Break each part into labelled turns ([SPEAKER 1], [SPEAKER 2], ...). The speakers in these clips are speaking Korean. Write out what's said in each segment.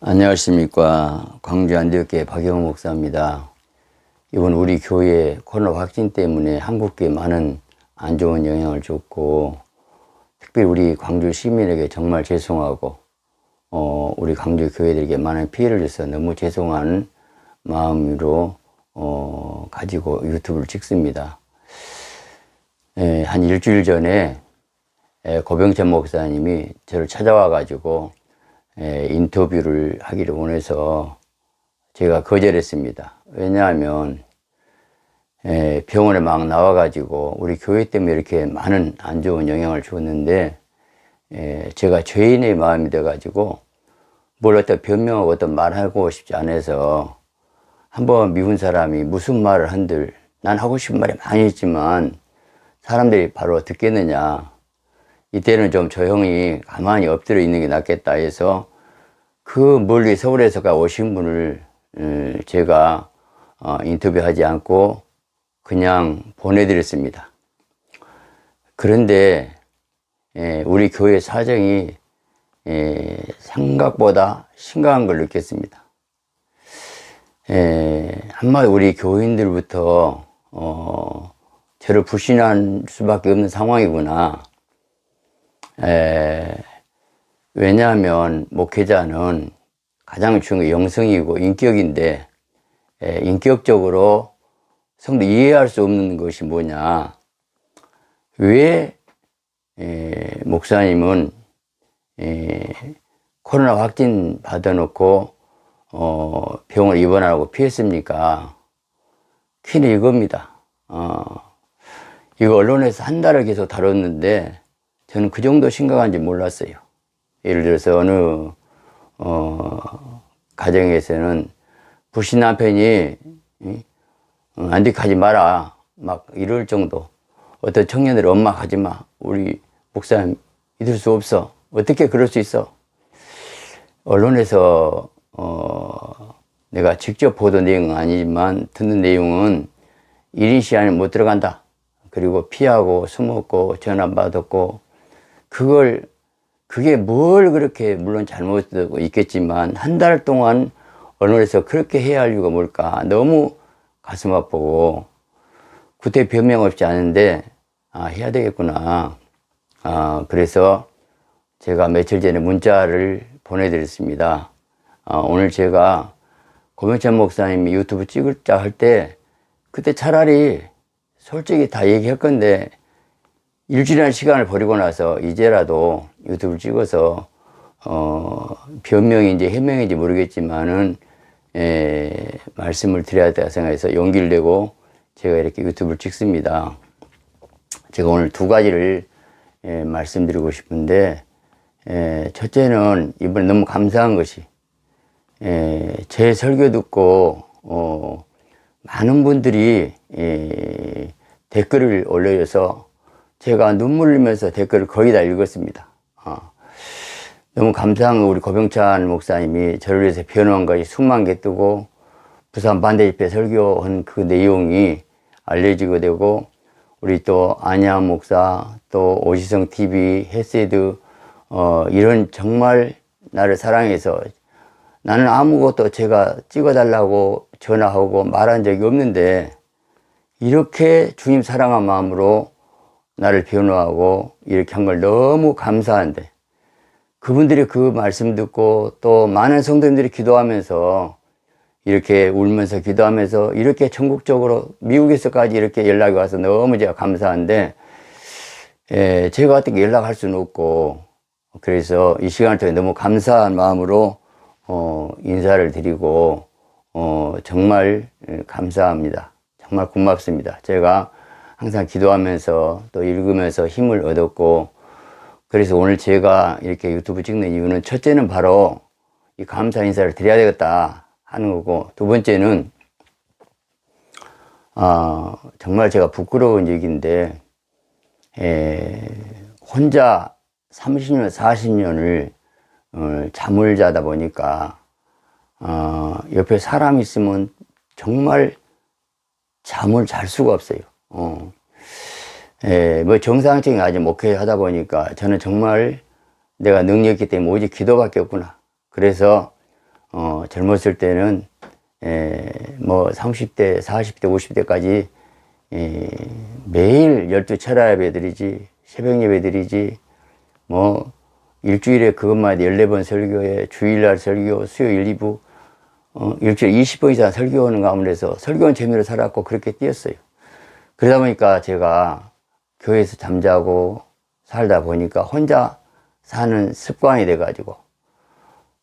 [SPEAKER 1] 안녕하십니까. 광주 안디옥교회 박영호 목사입니다. 이번 우리 교회 코로나 확진 때문에 한국교회에 많은 안 좋은 영향을 줬고, 특별히 우리 광주 시민에게 정말 죄송하고, 우리 광주 교회들에게 많은 피해를 줘서 너무 죄송한 마음으로 가지고 유튜브를 찍습니다. 한 일주일 전에 고병찬 목사님이 저를 찾아와가지고 인터뷰를 하기를 원해서 제가 거절했습니다. 왜냐하면 병원에 막 나와가지고 우리 교회 때문에 이렇게 많은 안 좋은 영향을 줬는데 제가 죄인의 마음이 돼가지고 뭘 어떤 변명하고 어떤 말하고 싶지 않아서 한번 미운 사람이 무슨 말을 한들 난 하고 싶은 말이 많이 있지만 사람들이 바로 듣겠느냐, 이때는 좀 조용히 가만히 엎드려 있는 게 낫겠다 해서 그 멀리 서울에서 오신 분을 제가 인터뷰하지 않고 그냥 보내드렸습니다. 그런데 우리 교회 사정이 생각보다 심각한 걸 느꼈습니다. 한마디 우리 교인들부터 저를 불신할 수밖에 없는 상황이구나. 왜냐하면 목회자는 가장 중요한 게 영성이고 인격인데, 인격적으로 성도 이해할 수 없는 것이 뭐냐, 왜 목사님은 코로나 확진 받아놓고 병원 입원하고 피했습니까? 키는 이겁니다. 이거 언론에서 한 달을 계속 다뤘는데 저는 그 정도 심각한지 몰랐어요. 예를 들어서 어느 가정에서는 불신 남편이 안디하지 마라 막 이럴 정도, 어떤 청년들 엄마 가지 마, 우리 목사님 믿을 수 없어, 어떻게 그럴 수 있어. 언론에서 내가 직접 보던 내용은 아니지만 듣는 내용은 1인 시간에 못 들어간다, 그리고 피하고 숨었고 전화 안 받았고, 그게 뭘 그렇게, 물론 잘못도 있겠지만 한 달 동안 언론에서 그렇게 해야 할 이유가 뭘까, 너무 가슴 아프고, 그때 변명 없이 아는데 해야 되겠구나. 그래서 제가 며칠 전에 문자를 보내드렸습니다. 오늘 제가 고병찬 목사님이 유튜브 찍을자 할 때 그때 차라리 솔직히 다 얘기할 건데 일주일이라는 시간을 버리고 나서 이제라도 유튜브를 찍어서 변명인지 해명인지 모르겠지만은 말씀을 드려야 된다 생각해서 용기를 내고 제가 이렇게 유튜브를 찍습니다. 제가 오늘 두 가지를 말씀드리고 싶은데, 첫째는 이번에 너무 감사한 것이 제 설교 듣고 많은 분들이 댓글을 올려줘서 제가 눈물 흘리면서 댓글을 거의 다 읽었습니다. 너무 감사한 거, 우리 고병찬 목사님이 저를 위해서 변호한 것이 수만 개 뜨고 부산 반대집회 설교한 그 내용이 알려지게 되고, 우리 또 안야 목사, 또 오시성 TV, 헤세드, 이런 정말 나를 사랑해서, 나는 아무것도 제가 찍어달라고 전화하고 말한 적이 없는데 이렇게 주님 사랑한 마음으로 나를 변호하고 이렇게 한 걸 너무 감사한데, 그분들이 그 말씀 듣고 또 많은 성도님들이 기도하면서 이렇게 울면서 기도하면서 이렇게 전국적으로 미국에서까지 이렇게 연락이 와서 너무 제가 감사한데, 제가 어떻게 연락할 수는 없고, 그래서 이 시간을 통해 너무 감사한 마음으로 인사를 드리고 정말 감사합니다. 정말 고맙습니다. 제가 항상 기도하면서 또 읽으면서 힘을 얻었고, 그래서 오늘 제가 이렇게 유튜브 찍는 이유는, 첫째는 바로 이 감사 인사를 드려야 되겠다 하는 거고, 두 번째는 정말 제가 부끄러운 얘기인데, 혼자 30년 40년을 잠을 자다 보니까 옆에 사람이 있으면 정말 잠을 잘 수가 없어요. 뭐 정상적인 아직 목회하다 보니까 저는 정말 내가 능력이 있기 때문에 오직 기도밖에 없구나. 그래서 젊었을 때는, 뭐 30대, 40대, 50대까지 매일 12 철야 예배드리지, 새벽 예배드리지, 뭐 일주일에 그것만 14번 설교에 주일날 설교, 수요일 2부, 일주일에 20번 이상 설교하는 가운데서 설교는 재미로 살았고 그렇게 뛰었어요. 그러다 보니까 제가 교회에서 잠자고 살다 보니까 혼자 사는 습관이 돼가지고,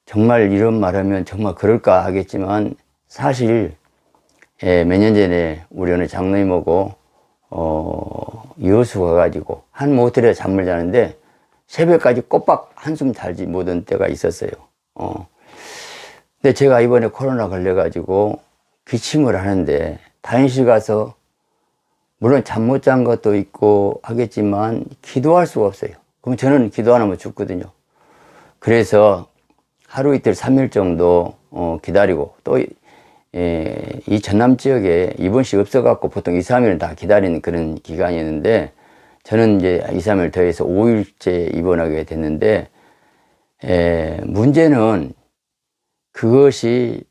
[SPEAKER 1] 정말 이런 말 하면 정말 그럴까 하겠지만, 사실 몇 년 전에 우리 어느 장로님하고 여수 가가지고 한 모텔에 잠을 자는데 새벽까지 꼬박 한숨 잘지 못한 때가 있었어요. 근데 제가 이번에 코로나 걸려가지고 기침을 하는데 다인실 가서, 물론 잠 못 잔 것도 있고 하겠지만 기도할 수가 없어요. 그럼 저는 기도 안 하면 죽거든요. 그래서 하루 이틀 3일 정도 기다리고, 또 이 전남 지역에 입원식 없어갖고 보통 2, 3일은 다 기다리는 그런 기간이었는데, 저는 이제 2, 3일 더해서 5일째 입원하게 됐는데, 문제는 그것이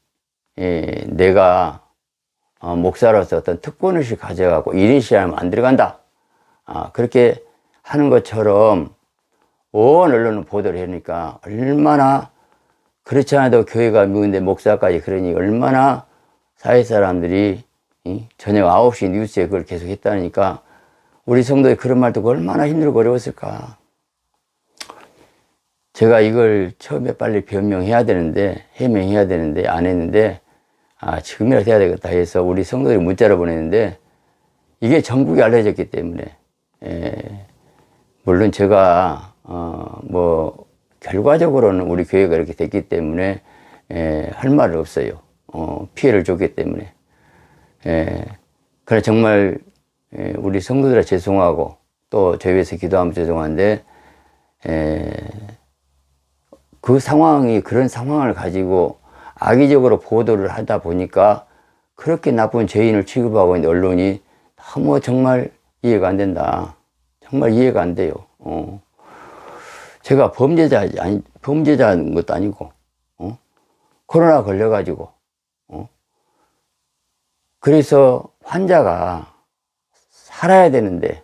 [SPEAKER 1] 내가 목사로서 어떤 특권의식 가져가고 1인실 하면 안 들어간다, 그렇게 하는 것처럼 온 언론은 보도를 하니까, 얼마나 그렇지 않아도 교회가 미운데 목사까지 그러니 얼마나 사회 사람들이 저녁 9시 뉴스에 그걸 계속 했다니까, 우리 성도의 그런 말 듣고 얼마나 힘들고 어려웠을까. 제가 이걸 처음에 빨리 변명해야 되는데, 해명해야 되는데 안 했는데, 지금이라도 해야 되겠다 해서 우리 성도들이 문자를 보냈는데, 이게 전국에 알려졌기 때문에, 물론 제가 뭐 결과적으로는 우리 교회가 이렇게 됐기 때문에 할 말은 없어요. 피해를 줬기 때문에. 그래 정말 우리 성도들한테 죄송하고, 또 저희 위해서 기도하면 죄송한데, 그 상황이 그런 상황을 가지고 악의적으로 보도를 하다 보니까 그렇게 나쁜 죄인을 취급하고 있는 언론이 너무 정말 이해가 안 된다. 정말 이해가 안 돼요. 제가 범죄자인 것도 아니고, 코로나 걸려가지고, 그래서 환자가 살아야 되는데,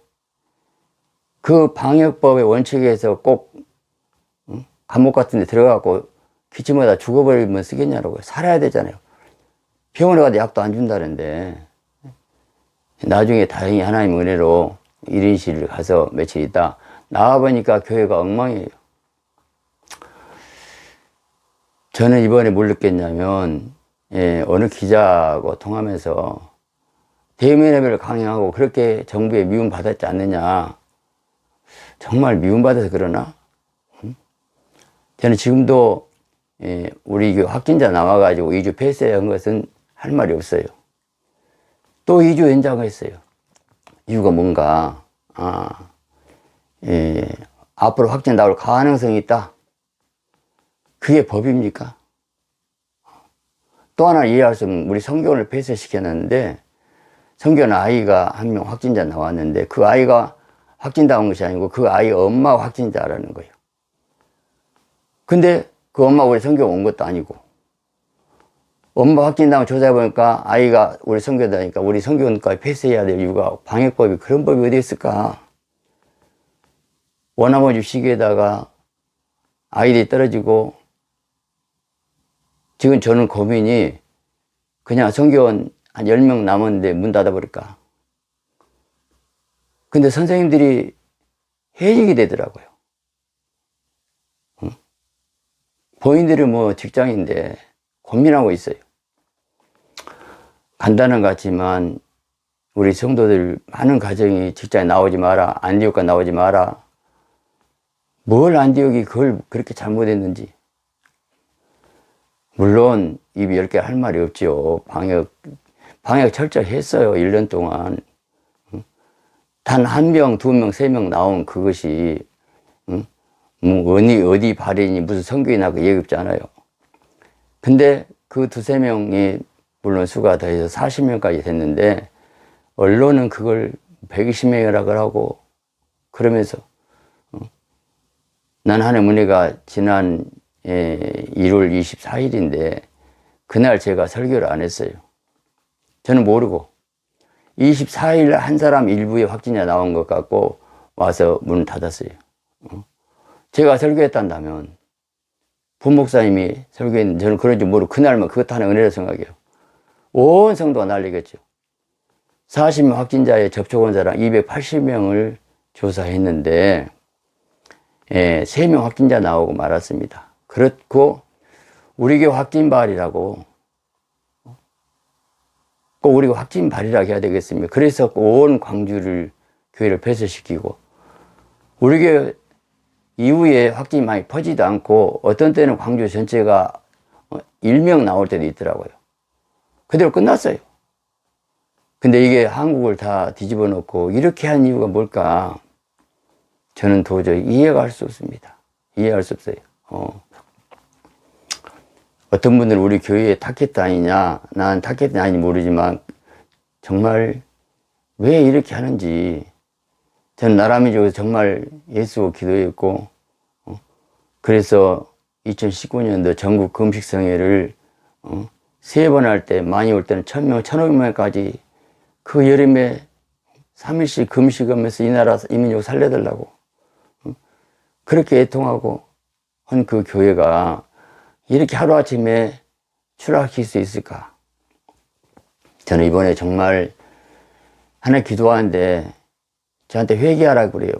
[SPEAKER 1] 그 방역법의 원칙에서 꼭 감옥 같은 데 들어가고 기침하다 죽어버리면 쓰겠냐고요. 살아야 되잖아요. 병원에 가도 약도 안 준다는데, 나중에 다행히 하나님 은혜로 1인실을 가서 며칠 있다 나와보니까 교회가 엉망이에요. 저는 이번에 뭘 느꼈냐면, 어느 기자하고 통하면서 대면 예배를 강행하고 그렇게 정부에 미움받았지 않느냐. 정말 미움받아서 그러나? 저는 지금도 우리 확진자 나와가지고 2주 폐쇄한 것은 할 말이 없어요. 또 2주 연장했어요. 이유가 뭔가, 앞으로 확진 나올 가능성이 있다. 그게 법입니까? 또 하나 이해할 수 없는, 우리 성교원을 폐쇄시켰는데, 성교원 아이가 한 명 확진자 나왔는데, 그 아이가 확진자 온 것이 아니고 그 아이 엄마가 확진자라는 거예요. 근데 그 엄마가 우리 성교원 온 것도 아니고, 엄마 확진당하고 조사해보니까 아이가 우리 성교다니까 우리 성교원까지 폐쇄해야 될 이유가, 방역법이 그런 법이 어디 있을까? 원아버지 시기에다가 아이들이 떨어지고, 지금 저는 고민이 그냥 성교원 한 10명 남았는데 문 닫아버릴까? 근데 선생님들이 해직이 되더라고요. 본인들은 뭐 직장인데 고민하고 있어요. 간단한 것 같지만 우리 성도들 많은 가정이 직장에 나오지 마라, 안디옥가 나오지 마라. 뭘 안디옥이 그걸 그렇게 잘못했는지. 물론 입 10개 할 말이 없죠. 방역 철저히 했어요. 1년 동안. 단 1명, 2명, 3명 나온 그것이 뭐 어디 발인이 무슨 성교인하고 예급지 않아요. 근데 그 2, 3명이 물론 수가 더해서 40명까지 됐는데, 언론은 그걸 120명이라고 하고 그러면서, 난 하나님 은혜가 지난 1월 24일인데 그날 제가 설교를 안 했어요. 저는 모르고 24일 한 사람 일부에 확진자 나온 것 같고 와서 문을 닫았어요. 제가 설교했단다면 부목사님이 설교했는데 저는 그런 줄 모르고 그날만 그것 하나 은혜라 생각해요. 온 성도가 난리겠죠. 40명 확진자의 접촉한 사람 280명을 조사했는데 3명 확진자 나오고 말았습니다. 그렇고 우리 교회 확진발이라고 꼭 우리가 확진발이라고 해야 되겠습니까? 그래서 온 광주를 교회를 폐쇄시키고 우리 교회 이후에 확진이 많이 퍼지도 않고 어떤 때는 광주 전체가 1명 나올 때도 있더라고요. 그대로 끝났어요. 근데 이게 한국을 다 뒤집어 놓고 이렇게 한 이유가 뭘까? 저는 도저히 이해가 할 수 없습니다. 이해할 수 없어요. 어떤 분들은 우리 교회에 타켓 아니냐, 난 타켓 아닌지 모르지만 정말 왜 이렇게 하는지 저는 나라민족에서 정말 예수 기도했고 그래서 2019년도 전국 금식성회를 3번 할 때 많이 올 때는 1000명, 1500명까지 그 여름에 3일씩 금식하면서 이 나라 이민족 살려달라고 그렇게 애통하고 한 그 교회가 이렇게 하루아침에 추락할 수 있을까? 저는 이번에 정말 하나 기도하는데 저한테 회개하라고 그래요.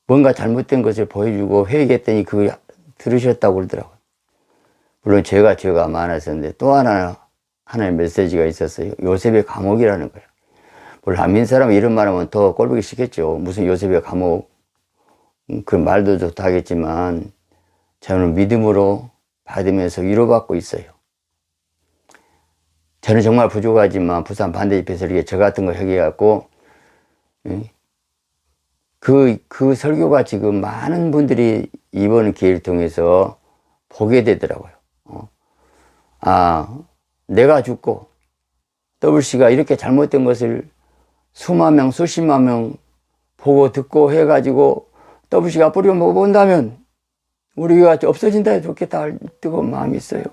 [SPEAKER 1] 뭔가 잘못된 것을 보여주고 회개했더니 그거 들으셨다고 그러더라고요. 물론 제가 죄가 많았었는데 또 하나의 메시지가 있었어요. 요셉의 감옥이라는 거예요. 물론 한민 사람 이런 말 하면 더 꼴보기 싫겠죠. 무슨 요셉의 감옥. 그 말도 좋다 하겠지만 저는 믿음으로 받으면서 위로받고 있어요. 저는 정말 부족하지만 부산 반대집회에서 이렇게 저 같은 거 해갖고 그 설교가 지금 많은 분들이 이번 기회를 통해서 보게 되더라고요. 내가 죽고 WC가 이렇게 잘못된 것을 수만 명, 수십만 명 보고 듣고 해가지고 WC가 뿌려먹어 본다면 우리가 없어진다 해도 좋겠다 할 뜨거운 마음이 있어요.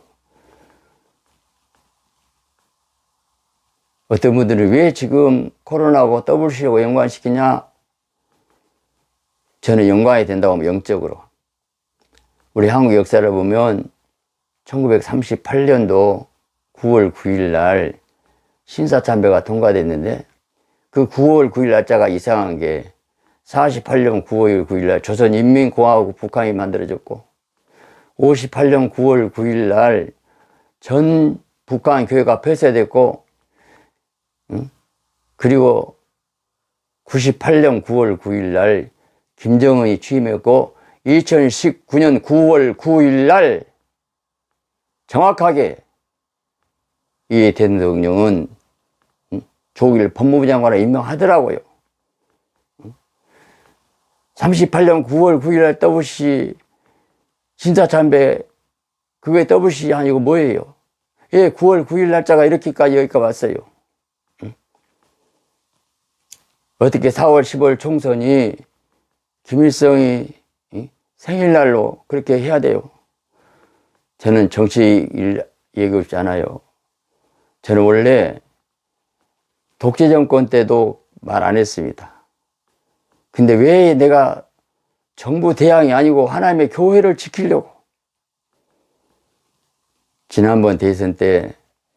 [SPEAKER 1] 어떤 분들은 왜 지금 코로나하고 WC하고 연관시키냐? 저는 연관이 된다고 하면 영적으로. 우리 한국 역사를 보면 1938년도 9월 9일 날 신사참배가 통과됐는데 그 9월 9일 날짜가 이상한 게 48년 9월 9일 날 조선인민공화국 북한이 만들어졌고 58년 9월 9일 날 전 북한 교회가 폐쇄됐고 그리고 98년 9월 9일 날 김정은이 취임했고 2019년 9월 9일 날 정확하게 이 대통령은 조길 법무부 장관을 임명하더라고요. 38년 9월 9일 날 WC 신사참배 그게 WC 아니고 뭐예요? 예, 9월 9일 날짜가 이렇게까지 여기까지 왔어요. 어떻게 4월 10월 총선이 김일성이 생일날로 그렇게 해야 돼요? 저는 정치 일 얘기하고 싶지 않아요. 저는 원래 독재 정권 때도 말 안 했습니다. 근데 왜 내가 정부 대항이 아니고 하나님의 교회를 지키려고 지난번 대선 때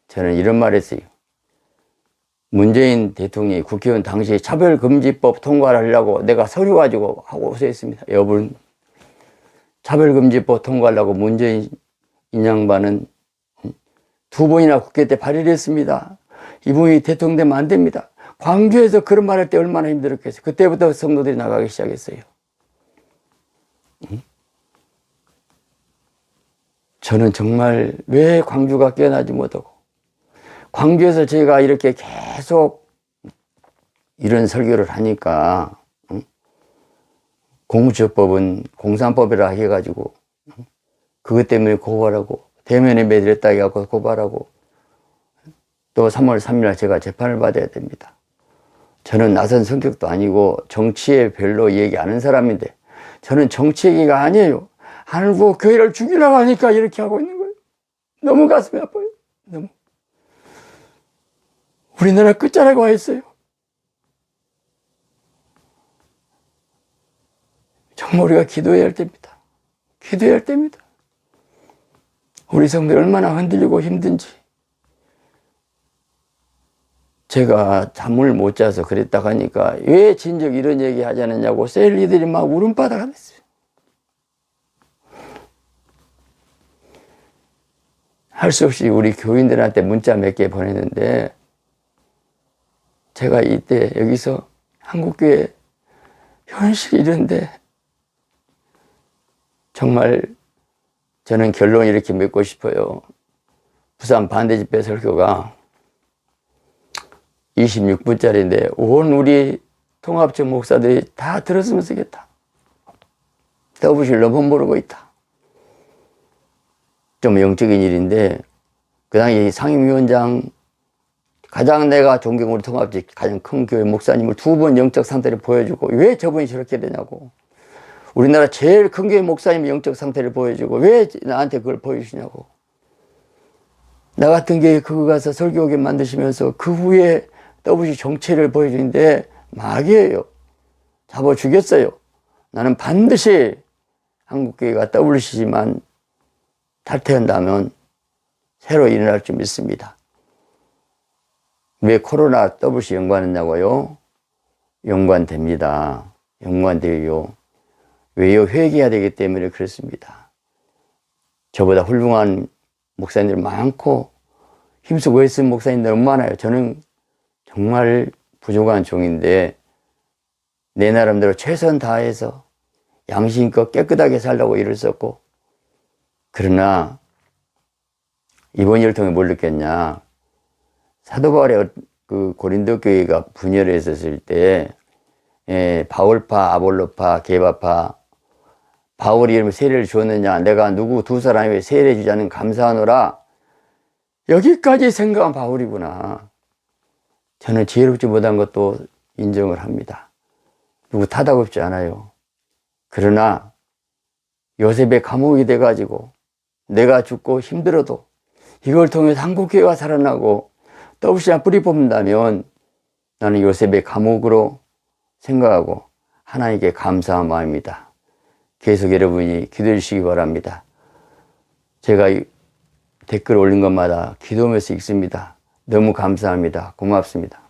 [SPEAKER 1] 저는 이런 말 했어요. 문재인 대통령이 국회의원 당시에 차별금지법 통과를 하려고 내가 서류 가지고 하고 호소했습니다. 여러분 차별금지법 통과하려고 문재인 인양반은 2번이나 국회 때 발의를 했습니다. 이분이 대통령 되면 안 됩니다. 광주에서 그런 말 할 때 얼마나 힘들었겠어요. 그때부터 성도들이 나가기 시작했어요. 저는 정말 왜 광주가 깨어나지 못하고 광주에서 제가 이렇게 계속 이런 설교를 하니까 공무처법은 공산법이라 해가지고 그것 때문에 고발하고 대면에 매달렸다 해갖고 고발하고 또 3월 3일 제가 재판을 받아야 됩니다. 저는 나선 성격도 아니고 정치에 별로 얘기 안 하는 사람인데 저는 정치 얘기가 아니에요. 하늘고 교회를 죽이려고 하니까 이렇게 하고 있는 거예요. 너무 가슴이 아파요. 너무. 우리나라 끝자락에 와 있어요. 정말 우리가 기도해야 할 때입니다. 기도해야 할 때입니다. 우리 성도들이 얼마나 흔들리고 힘든지. 제가 잠을 못 자서 그랬다고 하니까 왜 진즉 이런 얘기 하지 않았냐고 셀리들이 막 울음바다가 됐어요. 할 수 없이 우리 교인들한테 문자 몇 개 보냈는데 제가 이때 여기서 한국교회 현실이 이런데 정말 저는 결론 이렇게 맺고 싶어요. 부산 반대집회 설교가 26분짜리인데 온 우리 통합적 목사들이 다 들었으면 쓰겠다. 더부실 너무 모르고 있다. 좀 영적인 일인데 그 당시 상임위원장 가장 내가 존경으로 통합적 가장 큰 교회 목사님을 2번 영적 상태를 보여주고 왜 저분이 저렇게 되냐고. 우리나라 제일 큰 교회 목사님이 영적 상태를 보여주고 왜 나한테 그걸 보여주시냐고. 나 같은 교회 그거 가서 설교하게 만드시면서 그 후에 WC 정체를 보여주는데 마귀예요. 잡아 죽였어요. 나는 반드시 한국교회가 WC지만 탈퇴한다면 새로 일어날 줄 믿습니다. 왜 코로나 WC 연관했냐고요? 연관됩니다. 연관돼요. 왜요? 회개해야 되기 때문에 그렇습니다. 저보다 훌륭한 목사님들 많고 힘쓰고 애쓴 목사님들 많아요. 저는 정말 부족한 종인데 내 나름대로 최선 다해서 양심껏 깨끗하게 살라고 일을 썼고 그러나 이번 일을 통해 뭘 느꼈냐. 사도 바울의 그 고린도 교회가 분열했었을 때 바울파, 아볼로파, 게바파 바울이 이름에 세례를 주었느냐 내가 누구 두 사람에게 세례 주자는 감사하노라 여기까지 생각한 바울이구나. 저는 지혜롭지 못한 것도 인정을 합니다. 누구 타다고 싶지 않아요. 그러나 요셉의 감옥이 돼가지고 내가 죽고 힘들어도 이걸 통해서 한국교회가 살아나고 WC나 뿌리 뽑는다면 나는 요셉의 감옥으로 생각하고 하나님께 감사한 마음입니다. 계속 여러분이 기도해 주시기 바랍니다. 제가 댓글 올린 것마다 기도하면서 읽습니다. 너무 감사합니다. 고맙습니다.